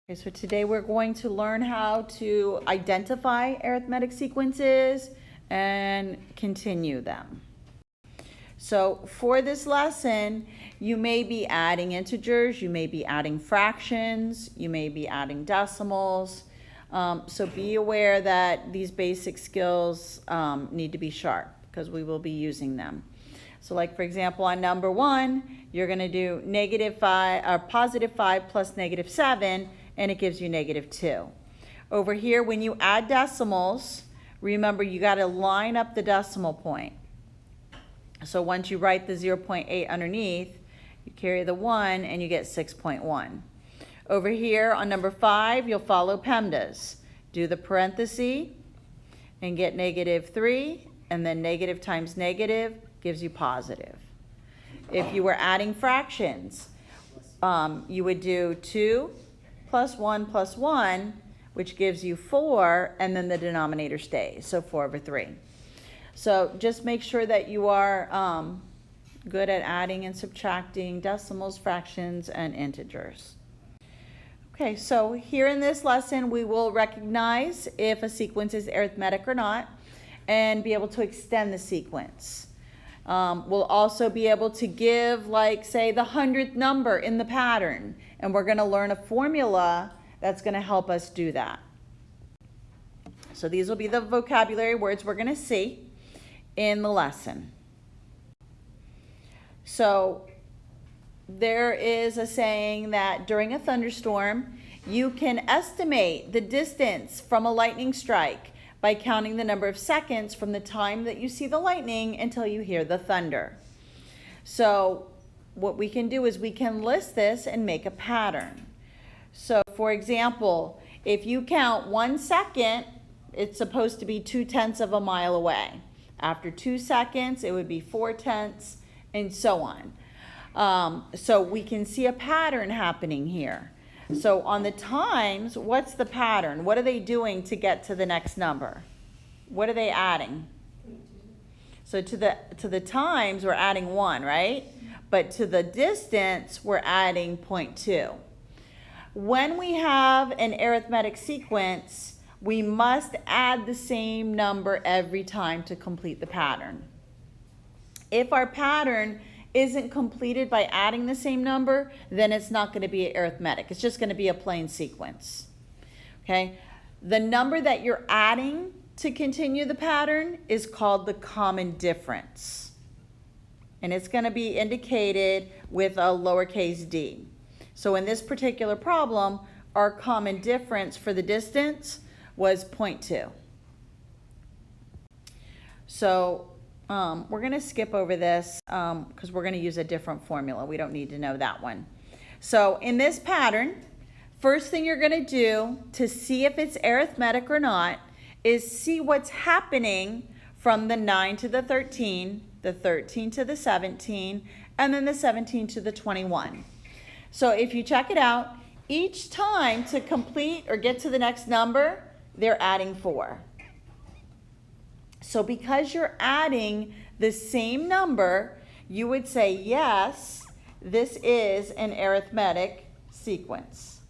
Okay, so today we're going to learn how to identify arithmetic sequences and continue them. So for this lesson, you may be adding integers, you may be adding fractions, you may be adding decimals. So be aware that these basic skills need to be sharp because we will be using them. So like for example, on number 1, you're going to do positive 5 plus negative 7, and it gives you negative 2. Over here, when you add decimals, remember you got to line up the decimal point. So once you write the 0.8 underneath, you carry the 1 and you get 6.1. Over here on number 5, you'll follow PEMDAS. Do the parenthesis and get negative 3, and then negative times negative gives you positive. If you were adding fractions, you would do 2 plus 1, which gives you 4, and then the denominator stays, so 4/3. So just make sure that you are good at adding and subtracting decimals, fractions, and integers. Okay, so here in this lesson, we will recognize if a sequence is arithmetic or not, and be able to extend the sequence. We'll also be able to give, like, say, the 100th number in the pattern, and we're going to learn a formula that's going to help us do that. So these will be the vocabulary words we're going to see in the lesson. So there is a saying that during a thunderstorm, you can estimate the distance from a lightning strike by counting the number of seconds from the time that you see the lightning until you hear the thunder. So what we can do is we can list this and make a pattern. So for example, if you count 1 second, it's supposed to be 2/10 of a mile away. After 2 seconds, it would be 4/10, and so on. So we can see a pattern happening here. So on the times, what's the pattern? What are they doing to get to the next number? What are they adding? So to the times, we're adding 1, right? But to the distance, we're adding 0.2. When we have an arithmetic sequence, we must add the same number every time to complete the pattern. If our pattern isn't completed by adding the same number, then it's not going to be arithmetic. It's just going to be a plain sequence. Okay? The number that you're adding to continue the pattern is called the common difference. And it's going to be indicated with a lowercase d. So in this particular problem, our common difference for the distance was 0.2. So we're going to skip over this because we're going to use a different formula. We don't need to know that one. So in this pattern, first thing you're going to do to see if it's arithmetic or not is see what's happening from the 9 to the 13 to the 17, and then the 17 to the 21. So if you check it out, each time to complete or get to the next number, they're adding 4. So because you're adding the same number, you would say, yes, this is an arithmetic sequence.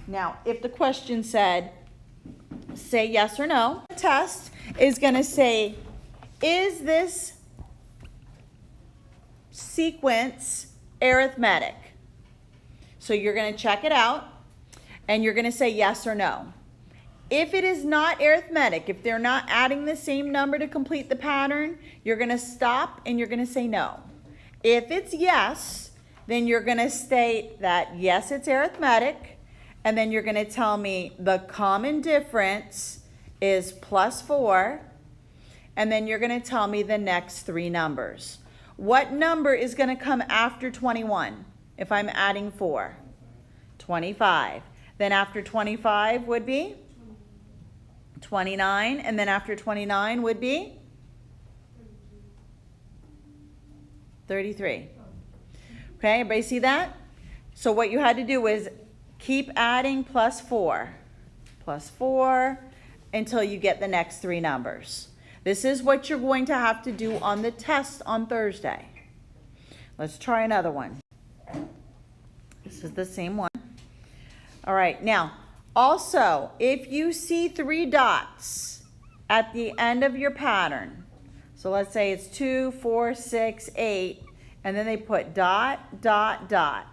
Now, if the question said, say yes or no, the test is going to say, is this sequence arithmetic? So you're going to check it out, and you're going to say yes or no. If it is not arithmetic, if they're not adding the same number to complete the pattern, you're going to stop and you're going to say no. If it's yes, then you're going to state that yes, it's arithmetic, and then you're going to tell me the common difference is +4, and then you're going to tell me the next 3 numbers. What number is going to come after 21 if I'm adding 4? 25. Then after 25 would be 29, and then after 29 would be 33. Okay, everybody see that? So what you had to do is keep adding +4 until you get the next 3 numbers. This is what you're going to have to do on the test on Thursday. Let's try another one. This is the same one. All right, now, also, if you see 3 dots at the end of your pattern, so let's say it's 2, 4, 6, 8, and then they put dot, dot, dot.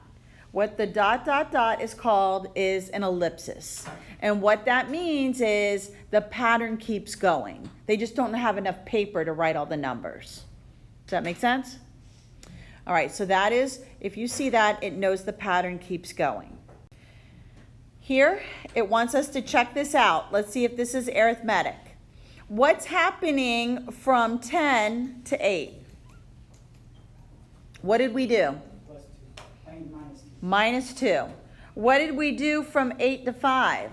What the dot, dot, dot is called is an ellipsis. And what that means is the pattern keeps going. They just don't have enough paper to write all the numbers. Does that make sense? All right, so that is, if you see that, it knows the pattern keeps going. Here, it wants us to check this out. Let's see if this is arithmetic. What's happening from 10 to 8? What did we do? Minus 2. What did we do from 8 to 5?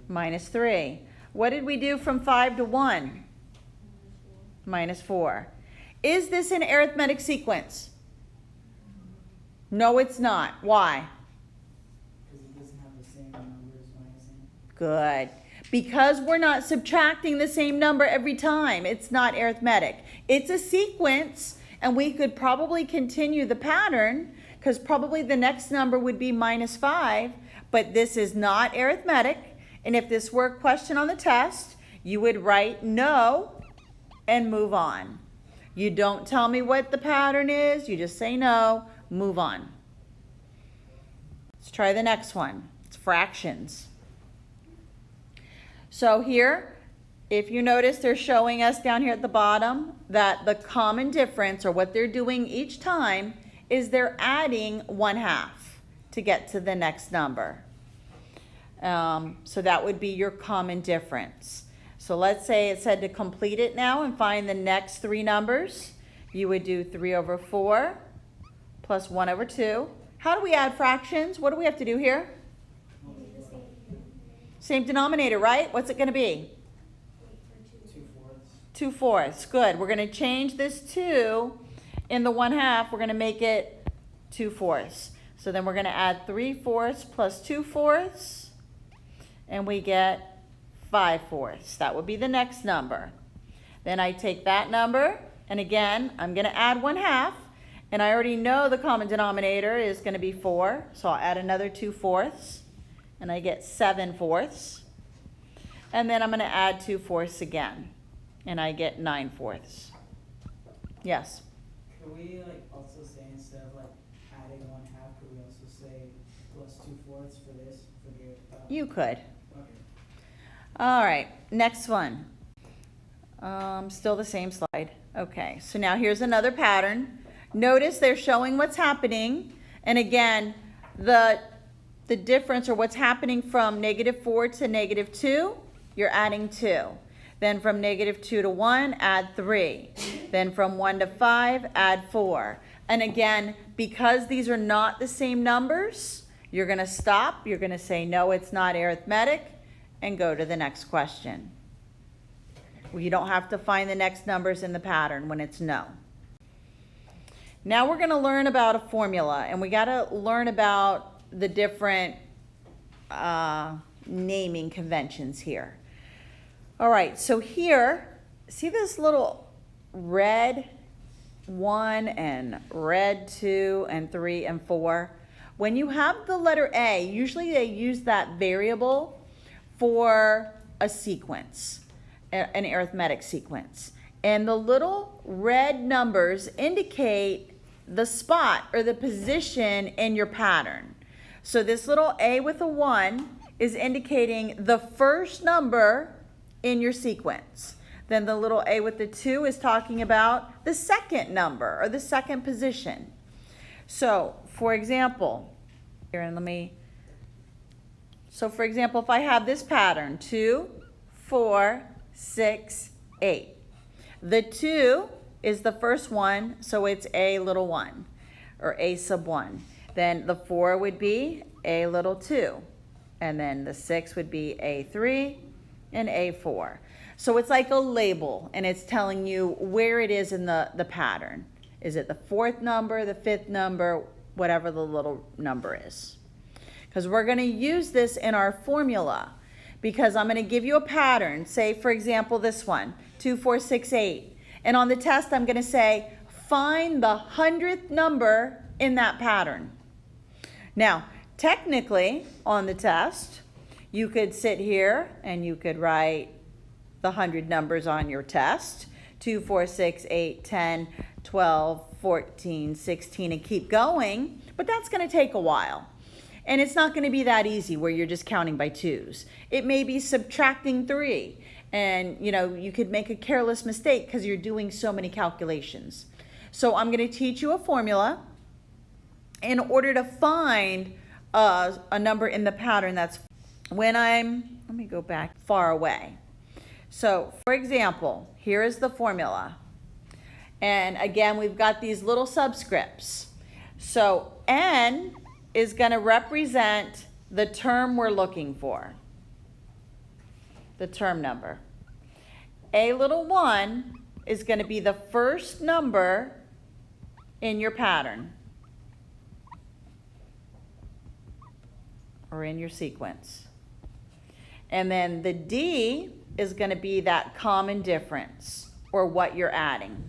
Minus 3. What did we do from 5 to 1? Minus 4. Is this an arithmetic sequence? No, it's not. Why? Because it doesn't have the same numbers minusing. Good. Because we're not subtracting the same number every time. It's not arithmetic. It's a sequence, and we could probably continue the pattern because probably the next number would be minus 5, but this is not arithmetic. And if this were a question on the test, you would write no and move on. You don't tell me what the pattern is. You just say no, move on. Let's try the next one. It's fractions. So here, if you notice, they're showing us down here at the bottom that the common difference, or what they're doing each time, is they're adding 1/2 to get to the next number. So that would be your common difference. So let's say it said to complete it now and find the next 3 numbers. You would do 3 over 4 plus 1 over 2. How do we add fractions? What do we have to do here? Same denominator, right? What's it going to be? 2/4. Good. We're going to change this 2 in the 1/2. We're going to make it 2/4. So then we're going to add 3/4 plus 2/4, and we get 5/4. That would be the next number. Then I take that number, and again, I'm going to add 1/2, and I already know the common denominator is going to be 4, so I'll add another 2/4, and I get 7/4. And then I'm going to add 2/4 again, and I get 9/4. Yes? Could we also say, instead of adding 1/2, could we also say plus 2/4 for this? You could. Okay. All right, next one. Still the same slide. Okay, so now here's another pattern. Notice they're showing what's happening. And again, the difference, or what's happening from -4 to -2, you're adding 2. Then from -2 to 1, add 3. Then from 1 to 5, add 4. And again, because these are not the same numbers, you're going to stop. You're going to say, no, it's not arithmetic, and go to the next question. Well, you don't have to find the next numbers in the pattern when it's no. Now we're going to learn about a formula, and we got to learn about the different naming conventions here. All right, so here, see this little red 1 and red 2 and 3 and 4? When you have the letter A, usually they use that variable for a sequence, an arithmetic sequence. And the little red numbers indicate the spot or the position in your pattern. So this little A with a 1 is indicating the first number in your sequence. Then the little A with the 2 is talking about the second number or the second position. So, for example, for example, if I have this pattern, 2, 4, 6, 8. The 2 is the first one, so it's A little 1, or A sub 1. Then the 4 would be A little 2. And then the 6 would be A3 and A4. So it's like a label, and it's telling you where it is in the pattern. Is it the 4th number, the 5th number, whatever the little number is? Because we're going to use this in our formula, because I'm going to give you a pattern. Say, for example, this one, 2, 4, 6, 8. And on the test, I'm going to say, find the 100th number in that pattern. Now, technically, on the test, you could sit here and you could write the 100 numbers on your test. 2, 4, 6, 8, 10, 12, 14, 16, and keep going. But that's going to take a while. And it's not going to be that easy where you're just counting by twos. It may be subtracting 3. And, you could make a careless mistake because you're doing so many calculations. So I'm going to teach you a formula in order to find a number in the pattern that's let me go back, far away. So, for example, here is the formula. And again, we've got these little subscripts. So, n is going to represent the term we're looking for, the term number. A little 1 is going to be the first number in your pattern or in your sequence. And then the D is going to be that common difference or what you're adding.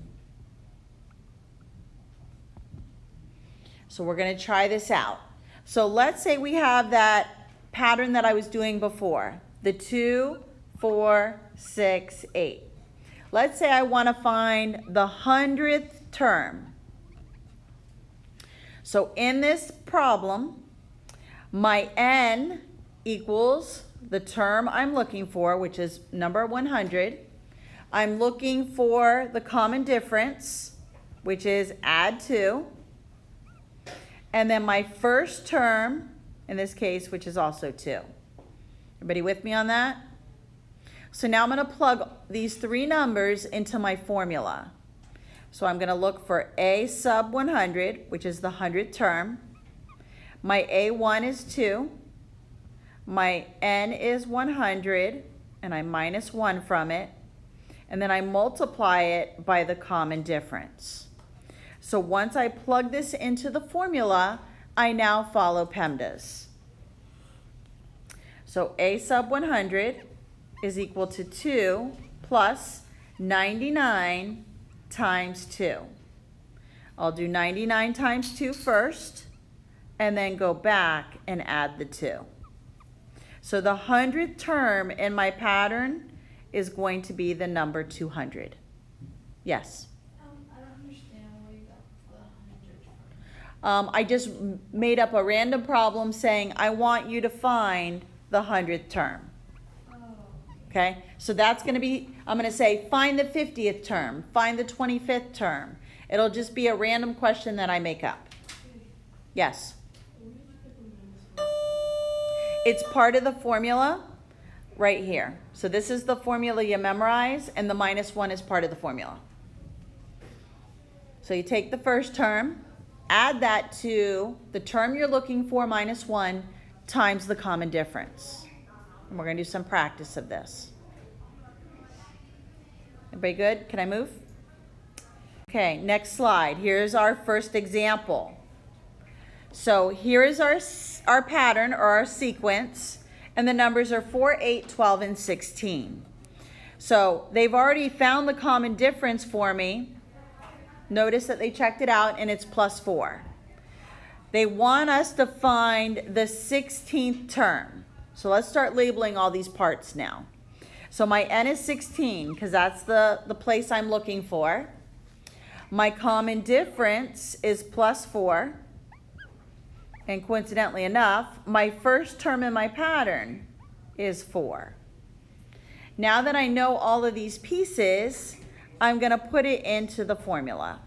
So we're going to try this out. So let's say we have that pattern that I was doing before, the 2, 4, 6, 8. Let's say I want to find the 100th term. So in this problem, my n equals the term I'm looking for, which is number 100. I'm looking for the common difference, which is add 2. And then my first term, in this case, which is also 2. Everybody with me on that? So now I'm going to plug these 3 numbers into my formula. So I'm going to look for A sub 100, which is the 100th term. My A1 is 2. My n is 100, and I minus 1 from it. And then I multiply it by the common difference. So once I plug this into the formula, I now follow PEMDAS. So A sub 100 is equal to 2 plus 99 times 2. I'll do 99 times 2 first, and then go back and add the 2. So the 100th term in my pattern is going to be the number 200. Yes? I don't understand where you got the 100 from. I just made up a random problem saying I want you to find the 100th term. Oh. Okay? So that's going to be, I'm going to say find the 50th term, find the 25th term. It'll just be a random question that I make up. Yes? It's part of the formula right here. So this is the formula you memorize, and the minus 1 is part of the formula. So you take the first term, add that to the term you're looking for minus 1 times the common difference. And we're going to do some practice of this. Everybody good? Can I move? Okay, next slide. Here's our first example. So here is our pattern or our sequence, and the numbers are 4, 8, 12, and 16. So they've already found the common difference for me. Notice that they checked it out, and it's plus 4. They want us to find the 16th term. So let's start labeling all these parts now. So my n is 16 because that's the place I'm looking for. My common difference is plus 4. And coincidentally enough, my first term in my pattern is 4. Now that I know all of these pieces, I'm going to put it into the formula.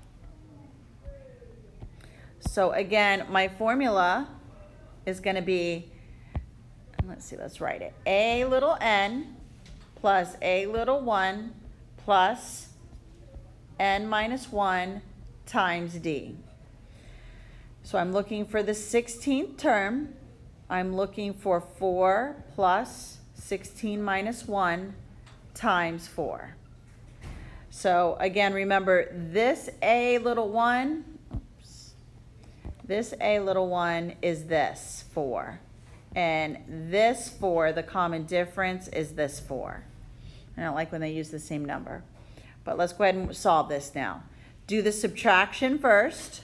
So again, my formula is going to be, let's write it. A little n plus a little 1 plus n minus 1 times d. So I'm looking for the 16th term. I'm looking for 4 plus 16 minus 1 times 4. So again, remember this a little 1, this a little 1 is this 4. And this 4, the common difference, is this 4. I don't like when they use the same number. But let's go ahead and solve this now. Do the subtraction first.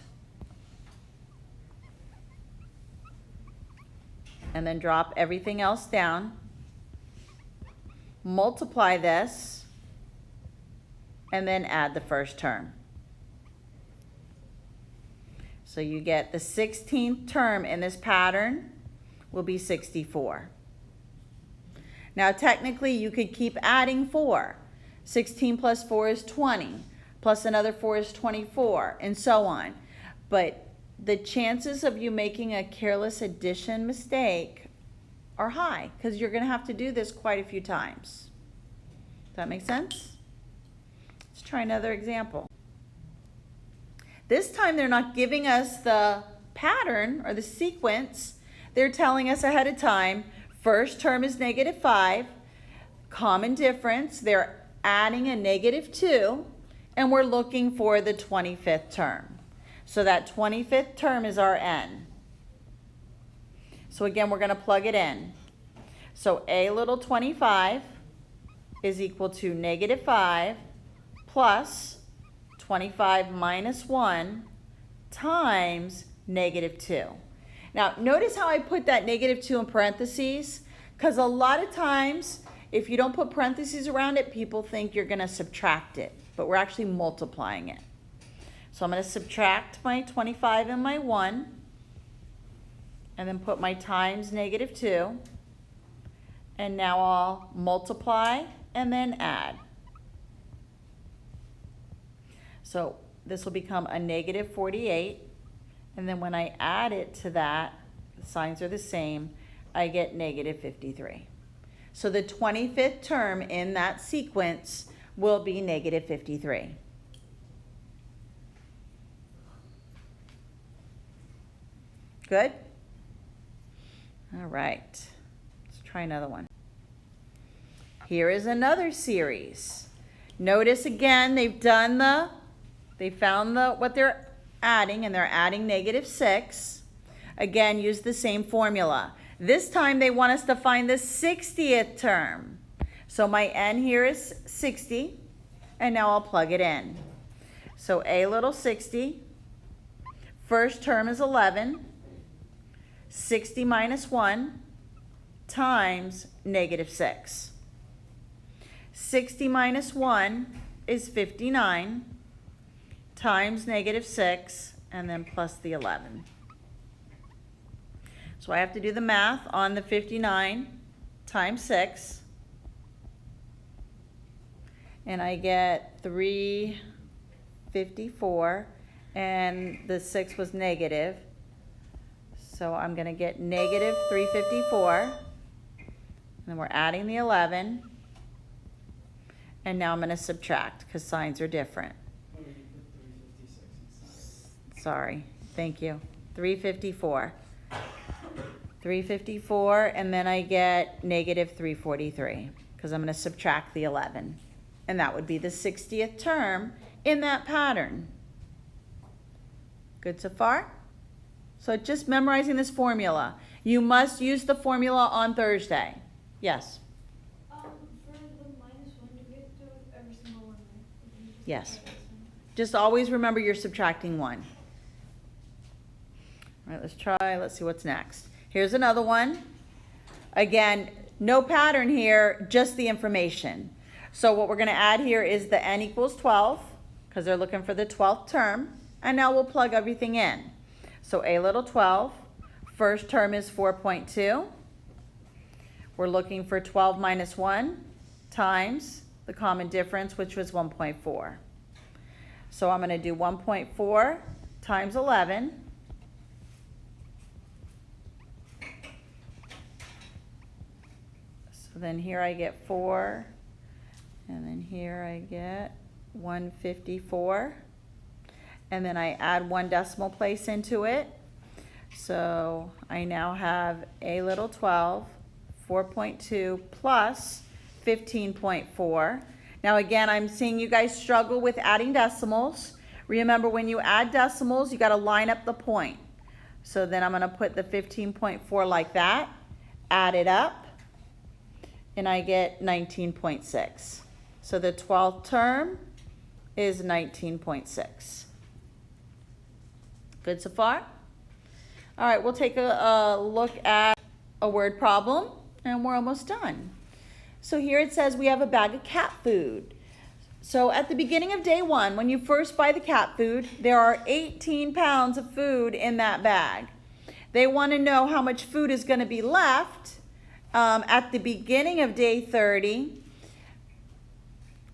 and then drop everything else down. Multiply this, and then add the first term. So you get the 16th term in this pattern will be 64. Now technically you could keep adding 4. 16 plus 4 is 20, plus another 4 is 24, and so on. But the chances of you making a careless addition mistake are high because you're going to have to do this quite a few times. Does that make sense? Let's try another example. This time they're not giving us the pattern or the sequence. They're telling us ahead of time, first term is -5, common difference, they're adding a -2, and we're looking for the 25th term. So that 25th term is our n. So again, we're going to plug it in. So a little 25 is equal to -5 plus 25 minus 1 times -2. Now, notice how I put that -2 in parentheses? Because a lot of times, if you don't put parentheses around it, people think you're going to subtract it, but we're actually multiplying it. So I'm going to subtract my 25 and my 1, and then put my times -2, and now I'll multiply and then add. So this will become a -48, and then when I add it to that, the signs are the same, I get -53. So the 25th term in that sequence will be -53. Good? All right, let's try another one. Here is another series. Notice again, they found what they're adding, and they're adding -6. Again, use the same formula. This time they want us to find the 60th term. So my n here is 60, and now I'll plug it in. So a little 60, first term is 11, 60 minus 1 times -6. 60 minus 1 is 59 times -6, and then plus the 11. So I have to do the math on the 59 times 6, and I get 354, and the 6 was negative, so I'm going to get -354, and then we're adding the 11, and now I'm going to subtract because signs are different. Oh, you put 356 inside. Sorry, thank you. 354. 354, and then I get -343 because I'm going to subtract the 11. And that would be the 60th term in that pattern. Good so far? So just memorizing this formula. You must use the formula on Thursday. Yes? For the -1, do we have to do every single one, right? Or do we just Yes. try this one? Just always remember you're subtracting 1. All right, let's try. Let's see what's next. Here's another one. Again, no pattern here, just the information. So what we're going to add here is the n equals 12, because they're looking for the 12th term. And now we'll plug everything in. So a little 12, first term is 4.2. We're looking for 12 minus 1 times the common difference, which was 1.4. So I'm going to do 1.4 times 11. So then here I get 4, and then here I get 154. And then I add 1 decimal place into it. So I now have a little 12, 4.2 plus 15.4. Now again, I'm seeing you guys struggle with adding decimals. Remember, when you add decimals, you got to line up the point. So then I'm going to put the 15.4 like that, add it up, and I get 19.6. So the 12th term is 19.6. Good so far? All right, we'll take a look at a word problem, and we're almost done. So here it says we have a bag of cat food. So at the beginning of day 1, when you first buy the cat food, there are 18 pounds of food in that bag. They want to know how much food is going to be left at the beginning of day 30,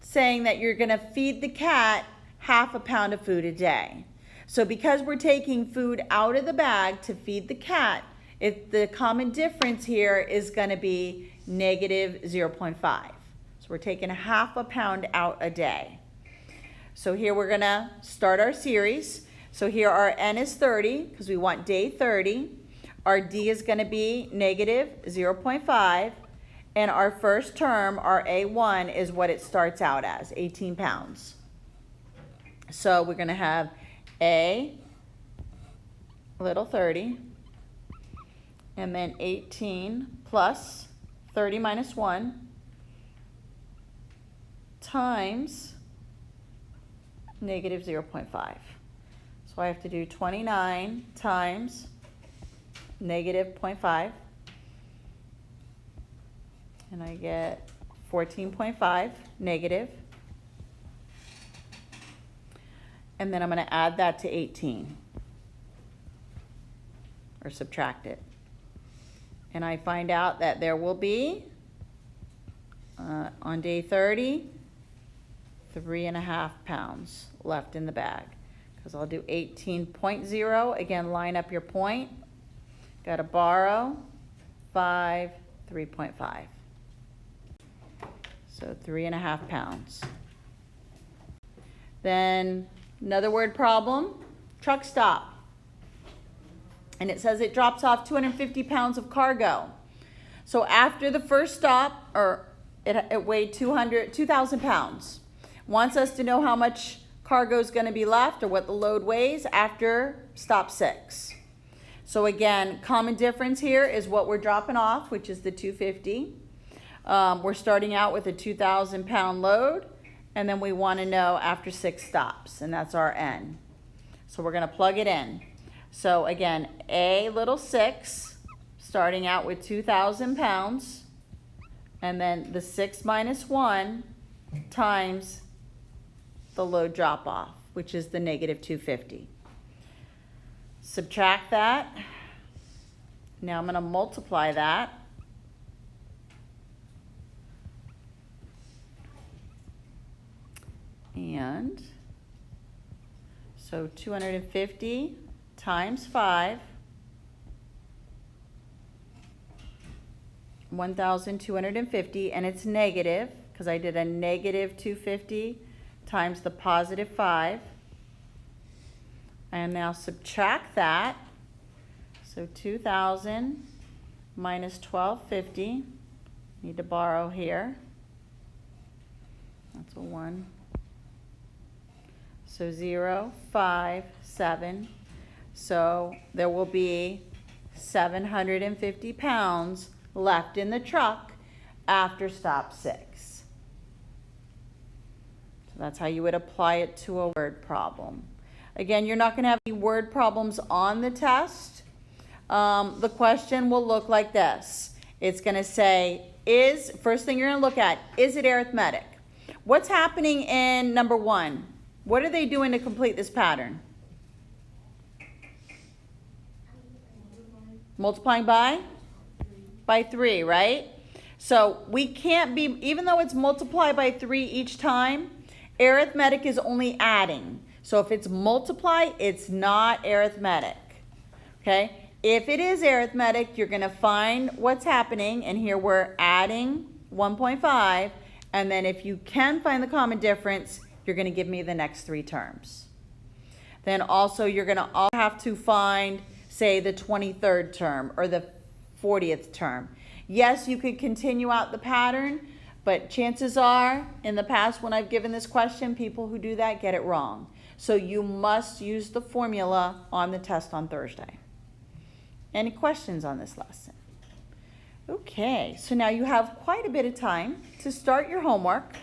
saying that you're going to feed the cat half a pound of food a day. So because we're taking food out of the bag to feed the cat, the common difference here is going to be negative 0.5. So we're taking half a pound out a day. So here we're going to start our series. So here our n is 30 because we want day 30. Our d is going to be negative 0.5. And our first term, our a1, is what it starts out as, 18 pounds. So we're going to have a little 30, and then 18 plus 30 minus 1 times negative 0.5. So I have to do 29 times negative 0.5, and I get 14.5 negative. And then I'm going to add that to 18, or subtract it. And I find out that there will be, on day 30, 3.5 pounds left in the bag. Because I'll do 18.0. Again, line up your point. Got to borrow 5, 3.5. So 3.5 pounds. Then another word problem, truck stop. And it says it drops off 250 pounds of cargo. So after the first stop, or it weighed 2,000 pounds. Wants us to know how much cargo is going to be left, or what the load weighs after stop 6. So again, common difference here is what we're dropping off, which is the 250. We're starting out with a 2,000 pound load, and then we want to know after 6 stops, and that's our n. So we're going to plug it in. So again, a little 6, starting out with 2,000 pounds, and then the 6 minus 1 times the load drop off, which is the negative 250. Subtract that. Now I'm going to multiply that. And so 250 times 5, 1,250, and it's negative because I did a negative 250 times the positive 5. And now subtract that. So 2,000 minus 1,250. Need to borrow here. That's a 1. So 0, 5, 7. So there will be 750 pounds left in the truck after stop 6. So that's how you would apply it to a word problem. Again, you're not going to have any word problems on the test. The question will look like this. It's going to say, first thing you're going to look at, is it arithmetic? What's happening in number 1? What are they doing to complete this pattern? Multiplying by? By 3, right? So we can't be, even though it's multiply by 3 each time, arithmetic is only adding. So if it's multiply, it's not arithmetic. Okay? If it is arithmetic, you're going to find what's happening, and here we're adding 1.5, and then if you can find the common difference, you're going to give me the next 3 terms. Then also you're going to have to find, say, the 23rd term or the 40th term. Yes, you could continue out the pattern, but chances are, in the past when I've given this question, people who do that get it wrong. So you must use the formula on the test on Thursday. Any questions on this lesson? Okay, so now you have quite a bit of time to start your homework.